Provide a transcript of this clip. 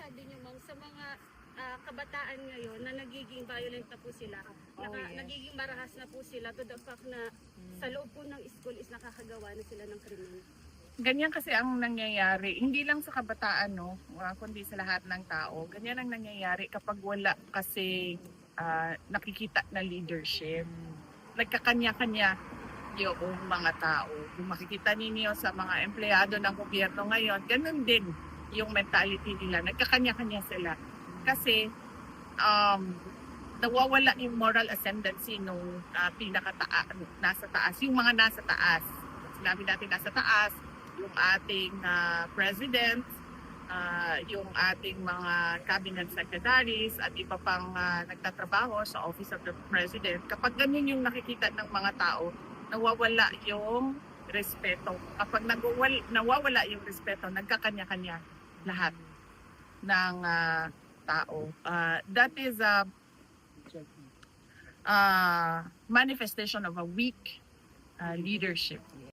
masasabi niyo ma'am sa mga kabataan ngayon na nagiging violent na po sila, nagiging marahas na po sila to the fact na sa loob po ng school is nakakagawa na sila ng krimen? Ganyan kasi ang nangyayari, hindi lang sa kabataan, no, kundi sa lahat ng tao. Ganyan ang nangyayari kapag wala kasi nakikita na leadership. Nagkakanya-kanya yung mga tao. Kung makikita ninyo sa mga empleyado ng gobyerno ngayon, ganun din yung mentality nila. Nagkakanya-kanya sila. Kasi nawawala yung moral ascendancy nung nasa taas. Yung mga nasa taas. Sinabi natin nasa taas, yung ating president, yung ating mga cabinet secretaries at iba pang nagtatrabaho sa Office of the President. Kapag ganun yung nakikita ng mga tao, nawawala yung respeto. Kapag nawawala yung respeto, nagkakanya-kanya lahat ng tao. That is a manifestation of a weak leadership.